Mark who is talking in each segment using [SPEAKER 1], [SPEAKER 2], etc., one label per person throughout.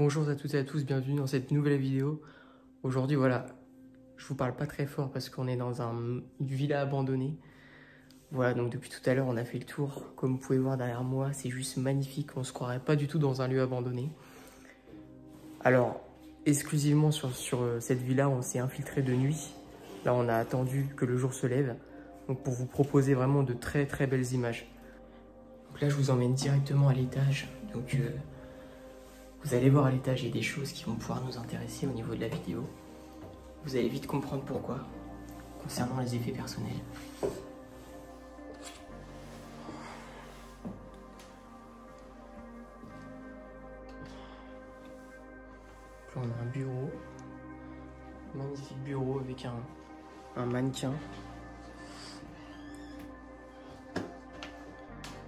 [SPEAKER 1] Bonjour à toutes et à tous, bienvenue dans cette nouvelle vidéo. Aujourd'hui, voilà, je vous parle pas très fort parce qu'on est dans une villa abandonnée. Voilà, donc depuis tout à l'heure, on a fait le tour. Comme vous pouvez voir derrière moi, c'est juste magnifique. On se croirait pas du tout dans un lieu abandonné. Alors, exclusivement sur cette villa, on s'est infiltré de nuit. Là, on a attendu que le jour se lève. Donc, pour vous proposer vraiment de très très belles images. Donc là, je vous emmène directement à l'étage. Donc, vous allez voir à l'étage, il y a des choses qui vont pouvoir nous intéresser au niveau de la vidéo. Vous allez vite comprendre pourquoi, concernant les effets personnels. Là, on a un bureau, magnifique bureau avec un mannequin.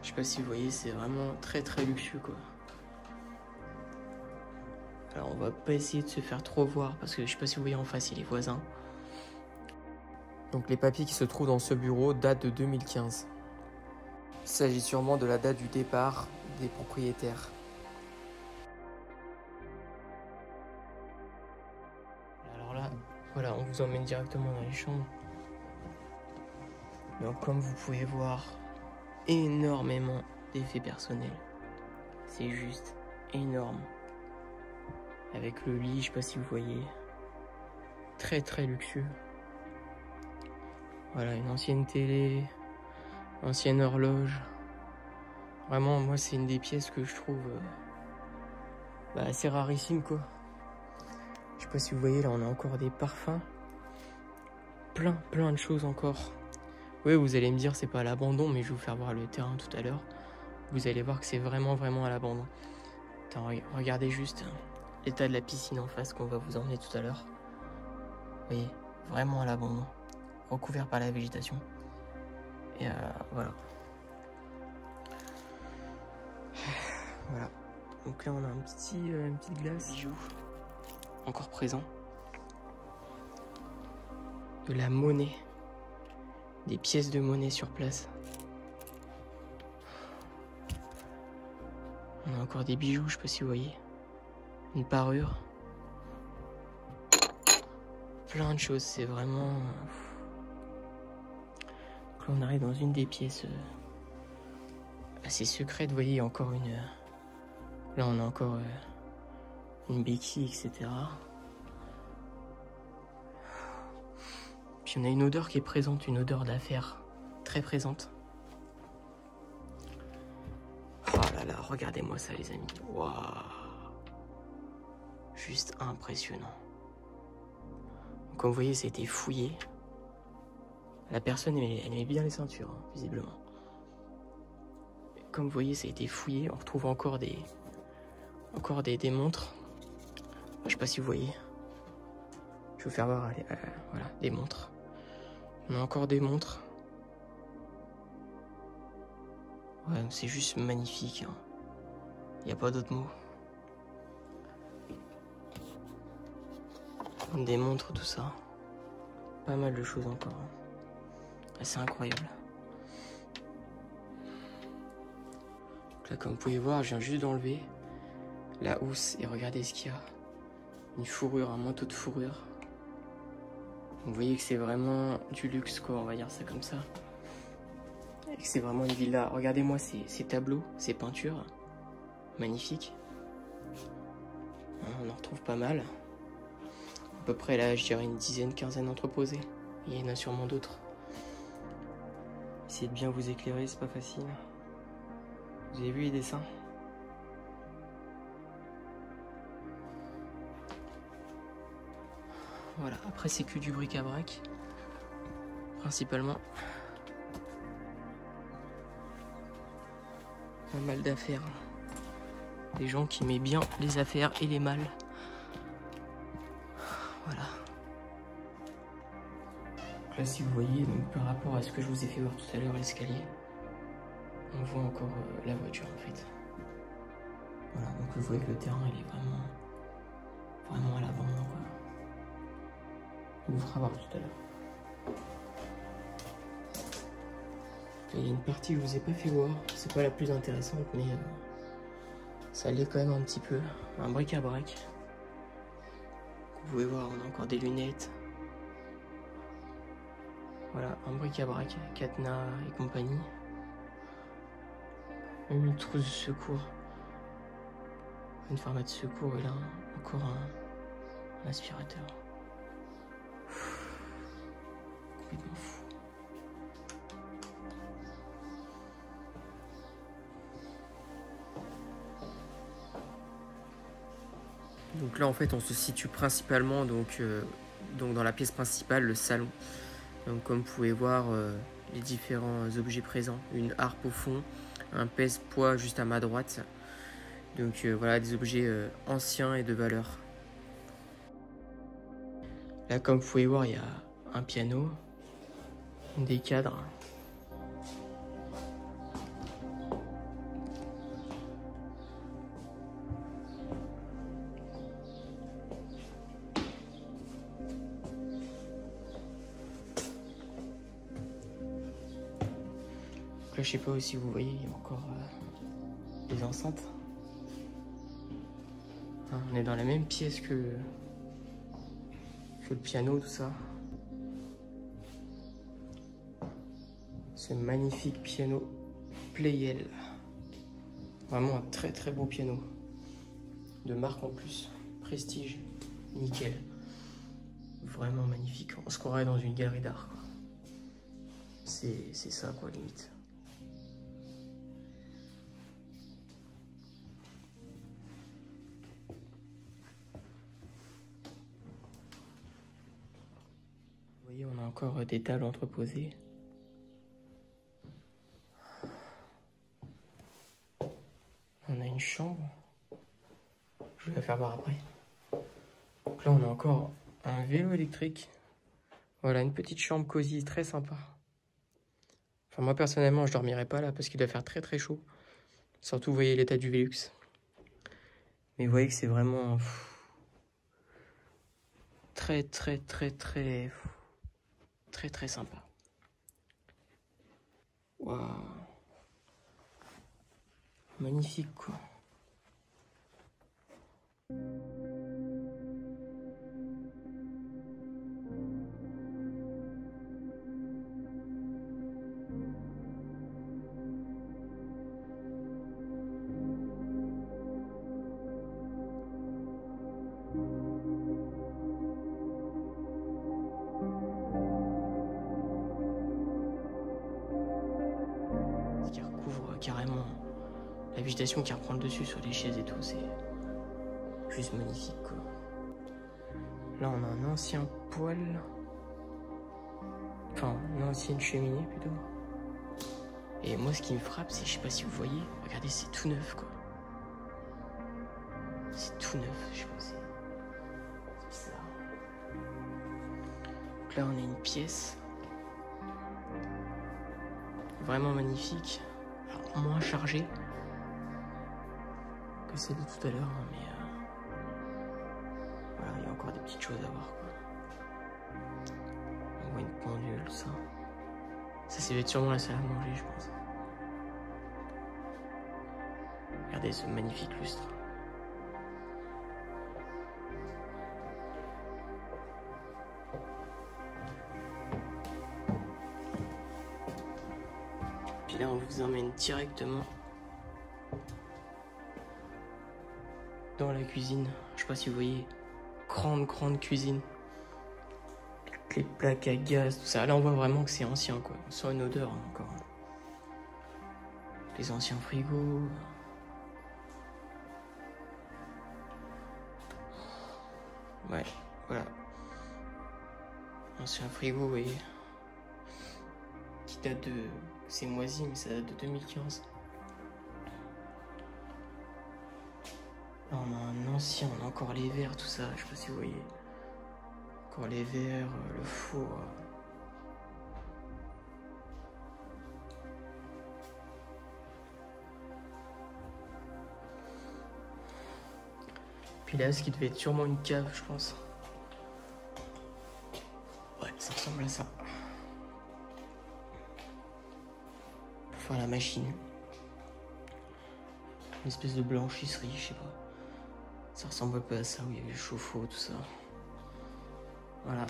[SPEAKER 1] Je sais pas si vous voyez, c'est vraiment très très luxueux quoi. Alors on va pas essayer de se faire trop voir parce que je sais pas si vous voyez en face, il y a les voisins. Donc les papiers qui se trouvent dans ce bureau datent de 2015. Il s'agit sûrement de la date du départ des propriétaires. Alors là, voilà, on vous emmène directement dans les chambres. Donc comme vous pouvez voir, énormément d'effets personnels. C'est juste énorme. Avec le lit, je sais pas si vous voyez, très très luxueux. Voilà, une ancienne télé, ancienne horloge. Vraiment, moi, c'est une des pièces que je trouve assez rarissime, quoi. Je sais pas si vous voyez, là, on a encore des parfums. Plein de choses encore. Oui, vous allez me dire, c'est pas à l'abandon, mais je vais vous faire voir le terrain tout à l'heure. Vous allez voir que c'est vraiment à l'abandon. Attends, regardez juste l'état de la piscine en face qu'on va vous emmener tout à l'heure. Vous voyez, vraiment à l'abandon. Recouvert par la végétation. Et voilà. Voilà. Donc là, on a une petite glace. Bijoux. Encore présent. De la monnaie. Des pièces de monnaie sur place. On a encore des bijoux, je sais pas si vous voyez. Une parure. Plein de choses, c'est vraiment... Donc là, on arrive dans une des pièces assez secrètes. Vous voyez, il y a encore une... Là, on a encore une béquille, etc. Puis on a une odeur qui est présente, une odeur d'affaires très présente. Oh là là, regardez-moi ça les amis. Waouh. Juste impressionnant. Comme vous voyez, ça a été fouillé. La personne, elle aimait bien les ceintures, hein, visiblement. Comme vous voyez, ça a été fouillé. On retrouve encore des montres. Je sais pas si vous voyez. Je vais vous faire voir, voilà, des montres. On a encore des montres. Ouais, c'est juste magnifique. Hein. Il n'y a pas d'autre mot. Des montres, tout ça. Pas mal de choses encore. Hein. C'est incroyable. Donc là, comme vous pouvez voir, je viens juste d'enlever la housse et regardez ce qu'il y a. Une fourrure, un manteau de fourrure. Vous voyez que c'est vraiment du luxe, quoi, on va dire ça comme ça. Et que c'est vraiment une villa. Regardez-moi ces tableaux, ces peintures. Magnifiques. On en retrouve pas mal. À peu près là, je dirais une dizaine, quinzaine entreposées. Il y en a sûrement d'autres. Essayez de bien vous éclairer, c'est pas facile. Vous avez vu les dessins ? Voilà, après c'est que du bric-à-brac, principalement. Pas mal d'affaires. Des gens qui aimaient bien les affaires et les mâles. Voilà. Donc là, si vous voyez, donc, par rapport à ce que je vous ai fait voir tout à l'heure, l'escalier, on voit encore la voiture en fait. Voilà, donc vous voyez que le terrain il est vraiment à l'abandon quoi. On vous fera voir tout à l'heure. Il y a une partie que je vous ai pas fait voir, c'est pas la plus intéressante, mais Ça l'est quand même un petit peu. Un bric-à-brac. Vous pouvez voir, on a encore des lunettes. Voilà, un bric-à-brac, cadenas et compagnie. Même une trousse de secours. Une pharmacie de secours et là encore un aspirateur. Complètement fou. Donc là en fait on se situe principalement donc dans la pièce principale, le salon. Donc comme vous pouvez voir les différents objets présents, une harpe au fond, un pèse-poids juste à ma droite. Donc voilà des objets anciens et de valeur. Là comme vous pouvez voir il y a un piano, des cadres. Là, je sais pas si vous voyez, il y a encore des enceintes. Hein, on est dans la même pièce que le piano, tout ça. Ce magnifique piano Pleyel. Vraiment un très très beau piano. De marque en plus. Prestige. Nickel. Vraiment magnifique. On se croirait dans une galerie d'art. C'est ça quoi limite. Vous voyez, on a encore des tables entreposées. On a une chambre. Je vais la faire voir après. Donc là, on a encore un vélo électrique. Voilà, une petite chambre cosy, très sympa. Enfin, moi, personnellement, je dormirai pas là parce qu'il doit faire très très chaud. Surtout, vous voyez l'état du Velux. Mais vous voyez que c'est vraiment très très très très très très sympa. Waouh. Magnifique quoi. Qui recouvre carrément la végétation qui reprend le dessus sur les chaises et tout, c'est juste magnifique quoi. Là on a un ancien poêle, enfin une ancienne cheminée plutôt. Et moi ce qui me frappe c'est, je sais pas si vous voyez, regardez c'est tout neuf quoi. C'est tout neuf, je sais pas, c'est bizarre. Donc là on a une pièce vraiment magnifique, alors moins chargée que celle de tout à l'heure, hein, mais voilà, il y a encore des petites choses à voir quoi. On voit une pendule, ça. Ça c'est sûrement la salle à manger, je pense. Regardez ce magnifique lustre. Puis là, on vous emmène directement dans la cuisine. Je sais pas si vous voyez, grande cuisine. Avec les plaques à gaz, tout ça. Là, on voit vraiment que c'est ancien, quoi. On sent une odeur hein, encore. Les anciens frigos. Ouais, voilà. Ancien frigo, oui. Qui date de... C'est moisi, mais ça date de 2015. Là, on a un ancien, on a encore les verres, tout ça. Je sais pas si vous voyez. Encore les verres, le four. Puis là, ce qui devait être sûrement une cave, je pense. Ouais, ça ressemble à ça. Pour faire la machine. une espèce de blanchisserie, je sais pas. Ça ressemble un peu à ça, où il y avait le chauffe-eau, tout ça. Voilà.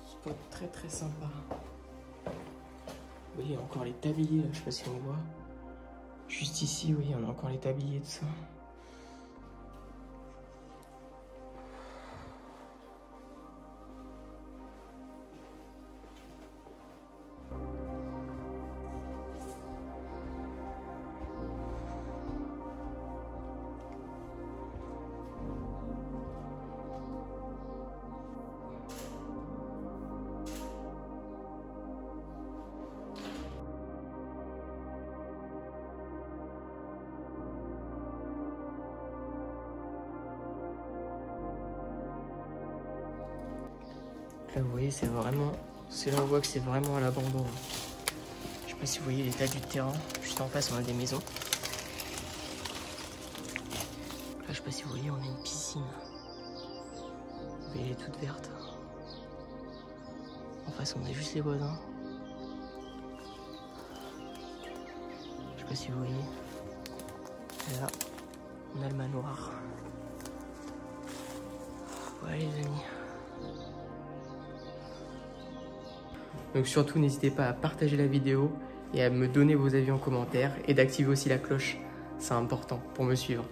[SPEAKER 1] Spot très très sympa. Vous voyez, encore les tabliers, là, je sais pas si on voit. Juste ici, vous voyez, on a encore les tabliers, tout ça. Là, vous voyez, c'est vraiment... C'est là où on voit que c'est vraiment à l'abandon. Je sais pas si vous voyez l'état du terrain. Juste en face, on a des maisons. Là, je sais pas si vous voyez, on a une piscine. Vous voyez, elle est toute verte. En face, on a juste les voisins. Je sais pas si vous voyez. Et là, on a le manoir. Voilà, les amis. Donc surtout, n'hésitez pas à partager la vidéo et à me donner vos avis en commentaire et d'activer aussi la cloche. C'est important pour me suivre.